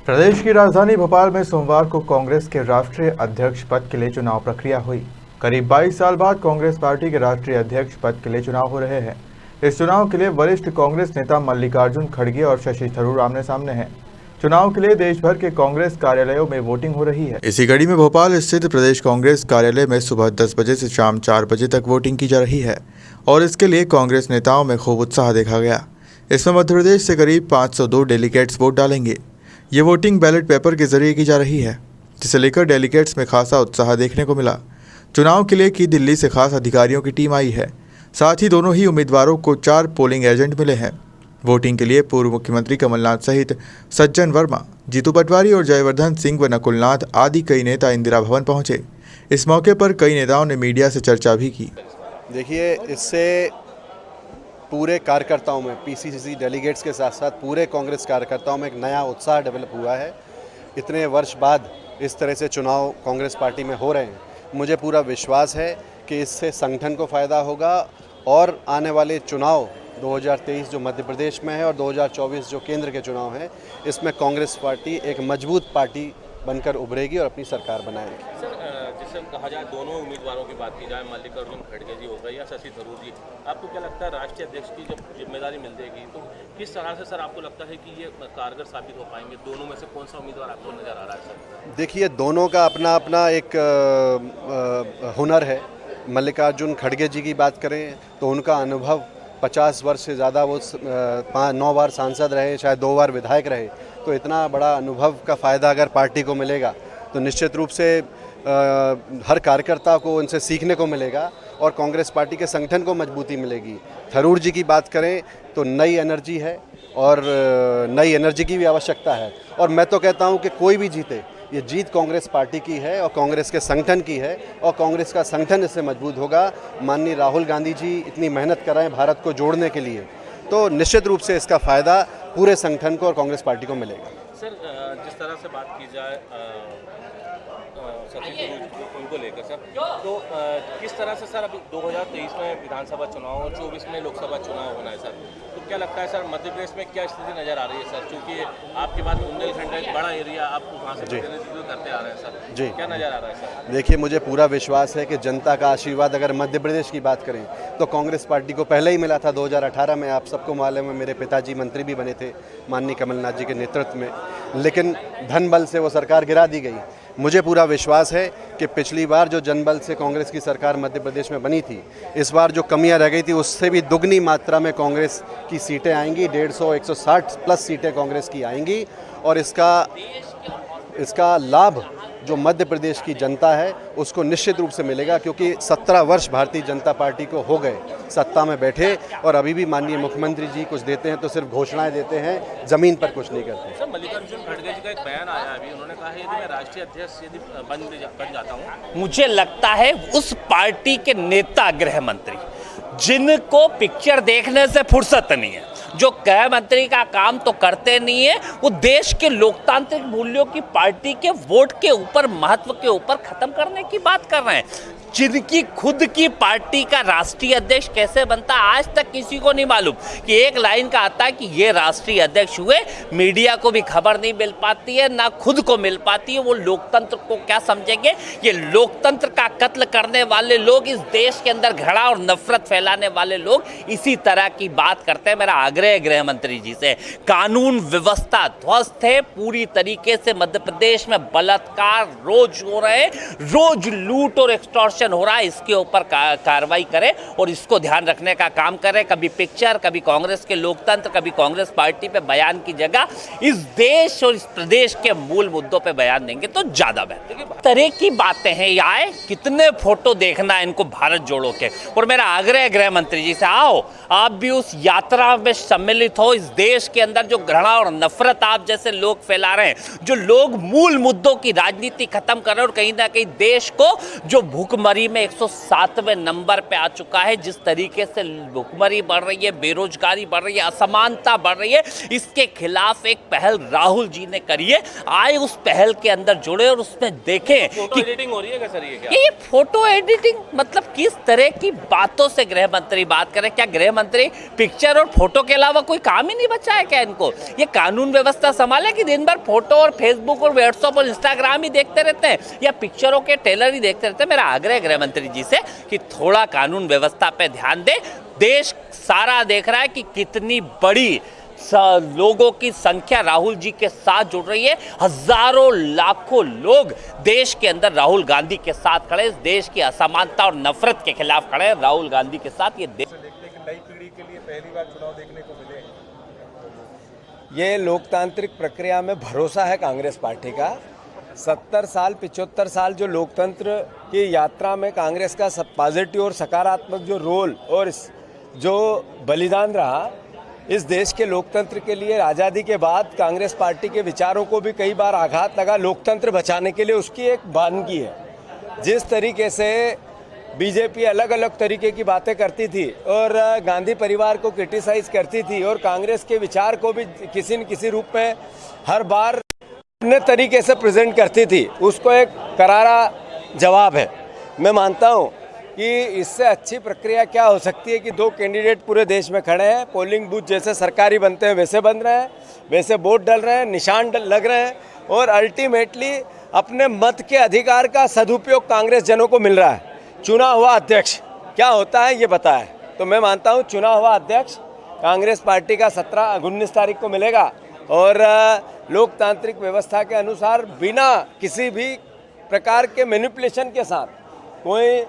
प्रदेश की राजधानी भोपाल में सोमवार को कांग्रेस के राष्ट्रीय अध्यक्ष पद के लिए चुनाव प्रक्रिया हुई। करीब 22 साल बाद कांग्रेस पार्टी के राष्ट्रीय अध्यक्ष पद के लिए चुनाव हो रहे हैं। इस चुनाव के लिए वरिष्ठ कांग्रेस नेता मल्लिकार्जुन खड़गे और शशि थरूर आमने सामने हैं। चुनाव के लिए देश भर के कांग्रेस कार्यालयों में वोटिंग हो रही है। इसी कड़ी में भोपाल स्थित प्रदेश कांग्रेस कार्यालय में सुबह 10 बजे से शाम 4 बजे तक वोटिंग की जा रही है और इसके लिए कांग्रेस नेताओं में खूब उत्साह देखा गया। इसमें मध्य प्रदेश से करीब 502 डेलीगेट्स वोट डालेंगे। ये वोटिंग बैलेट पेपर के जरिए की जा रही है, जिसे लेकर डेलीगेट्स में खासा उत्साह देखने को मिला। चुनाव के लिए की दिल्ली से खास अधिकारियों की टीम आई है। साथ ही दोनों ही उम्मीदवारों को 4 पोलिंग एजेंट मिले हैं। वोटिंग के लिए पूर्व मुख्यमंत्री कमलनाथ सहित सज्जन वर्मा, जीतू पटवारी और जयवर्धन सिंह व नकुलनाथ आदि कई नेता इंदिरा भवन पहुंचे। इस मौके पर कई नेताओं ने मीडिया से चर्चा भी की। देखिए, इससे पूरे कार्यकर्ताओं में, पीसीसी डेलीगेट्स के साथ साथ पूरे कांग्रेस कार्यकर्ताओं में एक नया उत्साह डेवलप हुआ है। इतने वर्ष बाद इस तरह से चुनाव कांग्रेस पार्टी में हो रहे हैं। मुझे पूरा विश्वास है कि इससे संगठन को फ़ायदा होगा और आने वाले चुनाव 2023 जो मध्य प्रदेश में है और 2024 जो केंद्र के चुनाव हैं, इसमें कांग्रेस पार्टी एक मजबूत पार्टी बनकर उभरेगी और अपनी सरकार बनाएगी। सर, जिसे कहा जाए दोनों उम्मीदवारों की बात की जाए, मल्लिकार्जुन खड़गे जी हो गए या शशि थरूर जी, आपको क्या लगता है राष्ट्रीय अध्यक्ष की जब जिम्मेदारी मिल जाएगी तो किस तरह से सर आपको लगता है कि ये कारगर साबित हो पाएंगे? दोनों में से कौन सा उम्मीदवार आपको नजर आ रहा है सर? देखिए, दोनों का अपना अपना एक हुनर है। मल्लिकार्जुन खड़गे जी की बात करें तो उनका अनुभव 50 वर्ष से ज़्यादा, वो 9 बार सांसद रहे, शायद 2 बार विधायक रहे। तो इतना बड़ा अनुभव का फ़ायदा अगर पार्टी को मिलेगा तो निश्चित रूप से हर कार्यकर्ता को उनसे सीखने को मिलेगा और कांग्रेस पार्टी के संगठन को मजबूती मिलेगी। थरूर जी की बात करें तो नई एनर्जी है और नई एनर्जी की भी आवश्यकता है और मैं तो कहता हूं कि कोई भी जीते, ये जीत कांग्रेस पार्टी की है और कांग्रेस के संगठन की है और कांग्रेस का संगठन इससे मजबूत होगा। माननीय राहुल गांधी जी इतनी मेहनत कर रहे हैं भारत को जोड़ने के लिए, तो निश्चित रूप से इसका फ़ायदा पूरे संगठन को और कांग्रेस पार्टी को मिलेगा। सर, जिस तरह से बात की जाए शशि थरूर उनको लेकर सर, तो किस तरह से सर अभी 2023 में विधानसभा चुनाव और 24 में लोकसभा चुनाव होना है सर, तो क्या लगता है सर मध्य प्रदेश में क्या स्थिति नज़र आ रही है सर? क्योंकि आपके पास बुंदेलखंड एक बड़ा एरिया, आप वहाँ से प्रतिनिधित्व करते आ रहे हैं सर जी, क्या नज़र आ रहा है सर? देखिए, मुझे पूरा विश्वास है कि जनता का आशीर्वाद अगर मध्य प्रदेश की बात करें तो कांग्रेस पार्टी को पहले ही मिला था। 2018 में आप सबको मालूम है, मेरे पिताजी मंत्री भी बने थे माननीय कमलनाथ जी के नेतृत्व में, लेकिन धन बल से वो सरकार गिरा दी गई। मुझे पूरा विश्वास है कि पिछली बार जो जनबल से कांग्रेस की सरकार मध्य प्रदेश में बनी थी, इस बार जो कमियां रह गई थी उससे भी दुगनी मात्रा में कांग्रेस की सीटें आएंगी। 150-160 प्लस सीटें कांग्रेस की आएंगी और इसका लाभ जो मध्य प्रदेश की जनता है उसको निश्चित रूप से मिलेगा, क्योंकि 17 वर्ष भारतीय जनता पार्टी को हो गए सत्ता में बैठे और अभी भी माननीय मुख्यमंत्री जी कुछ देते हैं तो सिर्फ घोषणाएं देते हैं, जमीन पर कुछ नहीं करते। सर, मल्लिकार्जुन खड़गे जी का एक बयान आया अभी, उन्होंने कहा है यदि मैं राष्ट्रीय अध्यक्ष यदि बन जाता हूँ, मुझे लगता है उस पार्टी के नेता गृह मंत्री जिनको पिक्चर देखने से फुर्सत नहीं है, जो गृह मंत्री का काम तो करते नहीं है, वो देश के लोकतांत्रिक मूल्यों की पार्टी के वोट के ऊपर, महत्व के ऊपर खत्म करने की बात कर रहे हैं। जिनकी खुद की पार्टी का राष्ट्रीय अध्यक्ष कैसे बनता है आज तक किसी को नहीं मालूम। कि एक लाइन का आता है कि ये राष्ट्रीय अध्यक्ष हुए, मीडिया को भी खबर नहीं मिल पाती है, ना खुद को मिल पाती है। वो लोकतंत्र को क्या समझेंगे? ये लोकतंत्र का कत्ल करने वाले लोग, इस देश के अंदर घृणा और नफरत फैलाने वाले लोग इसी तरह की बात करते हैं। मेरा आग्रह है गृह मंत्री जी से, कानून व्यवस्था ध्वस्त है पूरी तरीके से। मध्य प्रदेश में बलात्कार रोज हो रहे हैं, रोज लूट और एक्सटॉर्शन हो रहा है, इसके ऊपर कार्रवाई करें और इसको ध्यान रखने का काम करें। कभी पिक्चर, कभी कांग्रेस के लोकतंत्र, कभी कांग्रेस पार्टी पे बयान की जगह इस देश और इस प्रदेश के मूल मुद्दों पे बयान देंगे तो ज्यादा बेहतर। तरह की बातें हैं, आए कितने फोटो देखना है इनको भारत जोड़ो के। और मेरा आग्रह है गृह मंत्री जी से, आओ आप भी उस यात्रा में सम्मिलित हो। इस देश के अंदर जो घृणा और नफरत आप जैसे लोग फैला रहे हैं, जो लोग मूल मुद्दों की राजनीति खत्म कर रहे हैं और कहीं ना कहीं देश को जो भूखमरी में 107वें नंबर पे आ चुका है, जिस तरीके से भुखमरी बढ़ रही है, बेरोजगारी बढ़ रही है, असमानता बढ़ रही है, इसके खिलाफ एक पहल राहुल जी ने करी है। आए उस पहल के अंदर जुड़े और उसमें देखें कि एडिटिंग हो रही है क्या सर? ये फोटो एडिटिंग मतलब किस तरह की बातों से गृह मंत्री बात करें? क्या गृह मंत्री पिक्चर और फोटो के अलावा अलावा कोई काम ही नहीं बचा है क्या इनको? ये कानून व्यवस्था संभाले कि दिन भर फोटो और फेसबुक और व्हाट्सएप और इंस्टाग्राम ही देखते रहते हैं या पिक्चरों के ट्रेलर ही देखते रहते हैं? मेरा आग्रह गृह मंत्री जी से कि थोड़ा कानून व्यवस्था पे ध्यान दे। देश सारा देख रहा है कि कितनी बड़ी लोगों की संख्या राहुल जी के साथ जुड़ रही है। हजारों लाखों लोग देश के अंदर राहुल गांधी के साथ खड़े, इस देश की असमानता और नफरत के खिलाफ खड़े हैं राहुल गांधी के साथ। ये देश नई पीढ़ी के लिए पहली बार चुनाव देखने को मिले। ये लोकतांत्रिक प्रक्रिया में भरोसा है कांग्रेस पार्टी का। 70 साल 75 साल जो लोकतंत्र की यात्रा में कांग्रेस का सब पॉजिटिव और सकारात्मक जो रोल और जो बलिदान रहा इस देश के लोकतंत्र के लिए, आज़ादी के बाद कांग्रेस पार्टी के विचारों को भी कई बार आघात लगा लोकतंत्र बचाने के लिए, उसकी एक वानगी है। जिस तरीके से बीजेपी अलग अलग तरीके की बातें करती थी और गांधी परिवार को क्रिटिसाइज करती थी और कांग्रेस के विचार को भी किसी न किसी रूप में हर बार अपने तरीके से प्रेजेंट करती थी, उसको एक करारा जवाब है। मैं मानता हूँ कि इससे अच्छी प्रक्रिया क्या हो सकती है कि दो कैंडिडेट पूरे देश में खड़े हैं, पोलिंग बूथ जैसे सरकारी बनते हैं वैसे बन रहे हैं, वैसे वोट डल रहे हैं, निशान लग रहे हैं और अल्टीमेटली अपने मत के अधिकार का सदुपयोग कांग्रेस जनों को मिल रहा है। चुना हुआ अध्यक्ष क्या होता है ये पता है, तो मैं मानता हूँ चुना हुआ अध्यक्ष कांग्रेस पार्टी का 19 तारीख को मिलेगा और लोकतांत्रिक व्यवस्था के अनुसार बिना किसी भी प्रकार के मैनिपुलेशन के साथ, कोई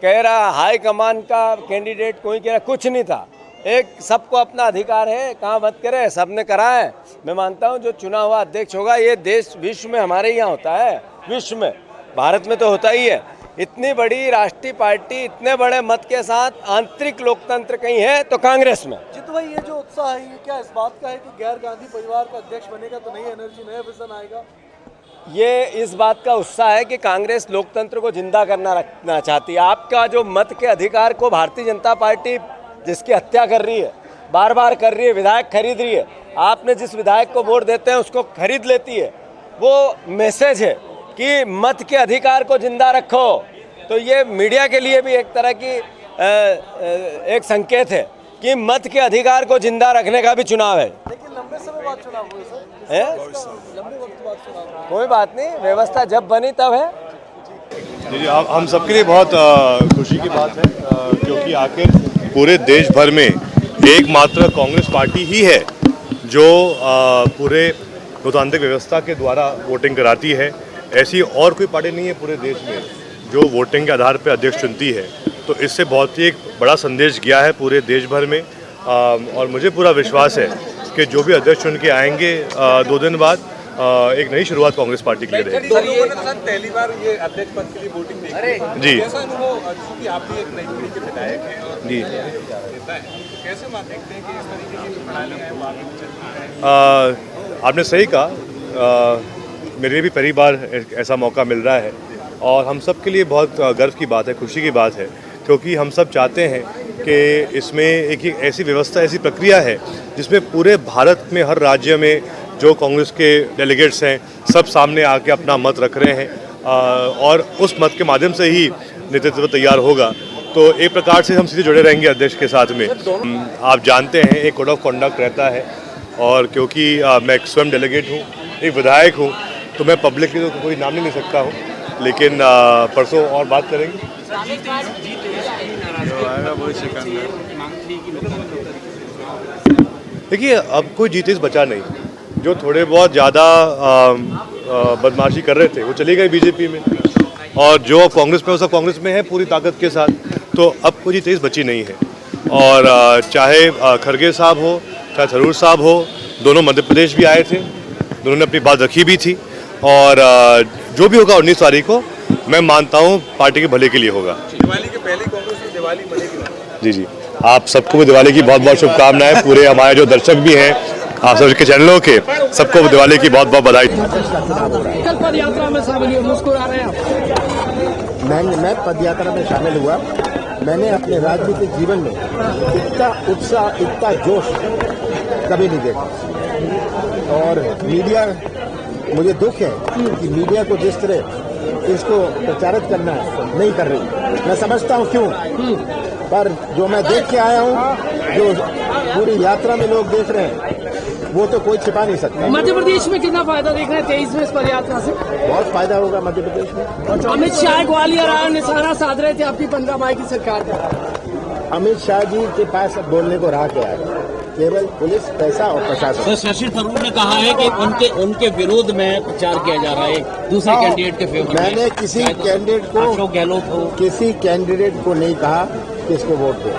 कह रहा हाई कमान का कैंडिडेट, कोई कह रहा कुछ नहीं था, एक सबको अपना अधिकार है, कहाँ मत करे, सबने करा है। मैं मानता हूँ जो चुना हुआ अध्यक्ष होगा, ये देश विश्व में हमारे यहाँ होता है, विश्व में, भारत में तो होता ही है। इतनी बड़ी राष्ट्रीय पार्टी इतने बड़े मत के साथ आंतरिक लोकतंत्र कहीं है तो कांग्रेस में। जितु भाई, ये जो उत्साह है ये क्या इस बात का है कि गैर गांधी परिवार का अध्यक्ष बनेगा तो नई एनर्जी, नया विजन आएगा? ये इस बात का उत्साह है कि कांग्रेस लोकतंत्र को जिंदा करना रखना चाहती है। आपका जो मत के अधिकार को भारतीय जनता पार्टी जिसकी हत्या कर रही है, बार बार कर रही है, विधायक खरीद रही है, आपने जिस विधायक को वोट देते हैं उसको खरीद लेती है, वो मैसेज है कि मत के अधिकार को जिंदा रखो। तो ये मीडिया के लिए भी एक तरह की एक संकेत है कि मत के अधिकार को जिंदा रखने का भी चुनाव है। लेकिन लंबे समय बाद चुनाव हुए सर, लंबे वक्त बाद चुनाव। कोई बात नहीं, व्यवस्था जब बनी तब है। जी, हम सबके लिए बहुत खुशी की बात है क्योंकि आखिर पूरे देश भर में एकमात्र कांग्रेस पार्टी ही है जो पूरे लोकतांत्रिक व्यवस्था के द्वारा वोटिंग कराती है। ऐसी और कोई पार्टी नहीं है पूरे देश में जो वोटिंग के आधार पर अध्यक्ष चुनती है। तो इससे बहुत ही एक बड़ा संदेश गया है पूरे देश भर में और मुझे पूरा विश्वास है कि जो भी अध्यक्ष चुन के आएंगे 2 दिन बाद एक नई शुरुआत कांग्रेस पार्टी के लिए रहेगी। पहली बार ये अध्यक्ष पद के लिए वोटिंग देखी जी कैसा अनुभव, क्योंकि आप भी एक नई पीढ़ी के विधायक हैं और जी कैसे बात देखते हैं कि इस तरीके की प्रणाली है? आपने सही कहा, मेरे भी पहली बार ऐसा मौका मिल रहा है और हम सब के लिए बहुत गर्व की बात है, खुशी की बात है क्योंकि हम सब चाहते हैं कि इसमें एक ऐसी व्यवस्था, ऐसी प्रक्रिया है जिसमें पूरे भारत में हर राज्य में जो कांग्रेस के डेलीगेट्स हैं सब सामने आके अपना मत रख रहे हैं और उस मत के माध्यम से ही नेतृत्व तैयार होगा। तो एक प्रकार से हम सीधे जुड़े रहेंगे अध्यक्ष के साथ में। आप जानते हैं एक कोड ऑफ कॉन्डक्ट रहता है और क्योंकि मैं स्वयं डेलीगेट हूँ, एक विधायक हूँ, तो मैं पब्लिक की तो कोई नाम नहीं ले सकता हूँ, लेकिन परसों और बात करेंगे। देखिए अब कोई जीतेज बचा नहीं, जो थोड़े बहुत ज़्यादा बदमाशी कर रहे थे वो चले गए बीजेपी में और जो अब कांग्रेस में वो सब कांग्रेस में है पूरी ताकत के साथ, तो अब कोई जीतेज बची नहीं है। और चाहे खड़गे साहब हो चाहे थरूर साहब हो, दोनों मध्य प्रदेश भी आए थे, दोनों ने अपनी बात रखी भी थी और जो भी होगा 19 तारीख को मैं मानता हूँ पार्टी के भले के लिए होगा। दिवाली के पहले कांग्रेस में दिवाली मनेगी। जी, आप सबको भी दिवाली की बहुत बहुत शुभकामनाएं, पूरे हमारे जो दर्शक भी हैं आप सबके चैनलों के, सबको दिवाली की बहुत बहुत बधाई। कल पद यात्रा में शामिल हुए, मुस्कुरा रहे हैं। मैं पद यात्रा में शामिल हुआ। मैंने अपने राजनीतिक जीवन में इतना उत्साह, इतना जोश कभी नहीं देखा और मीडिया, मुझे दुख है कि मीडिया को जिस तरह इसको प्रचारित करना नहीं कर रही। मैं समझता हूँ क्यों, पर जो मैं देख के आया हूँ जो पूरी यात्रा में लोग देख रहे हैं वो तो कोई छिपा नहीं सकता। मध्य प्रदेश में कितना फायदा देख रहे हैं 23 में इस पद यात्रा से? बहुत फायदा होगा मध्य प्रदेश में। अमित शाह ग्वालियर आया, निशाना साध रहे थे आपकी 15 मई की सरकार का। अमित शाह जी के पास अब बोलने को रहा क्या है, केवल पुलिस, पैसा और प्रशासन। सर, शशि थरूर ने कहा है कि उनके विरोध में प्रचार किया जा रहा है दूसरे कैंडिडेट के फेवर में। मैंने किसी कैंडिडेट को, अशोक गहलोत हो, किसी कैंडिडेट को नहीं कहा कि इसको वोट दो।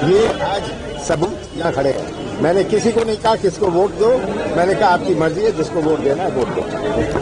ये आज सबूत यहाँ खड़े हैं। मैंने किसी को नहीं कहा किसको वोट दो, मैंने कहा आपकी मर्जी है, जिसको वोट देना है वोट दो।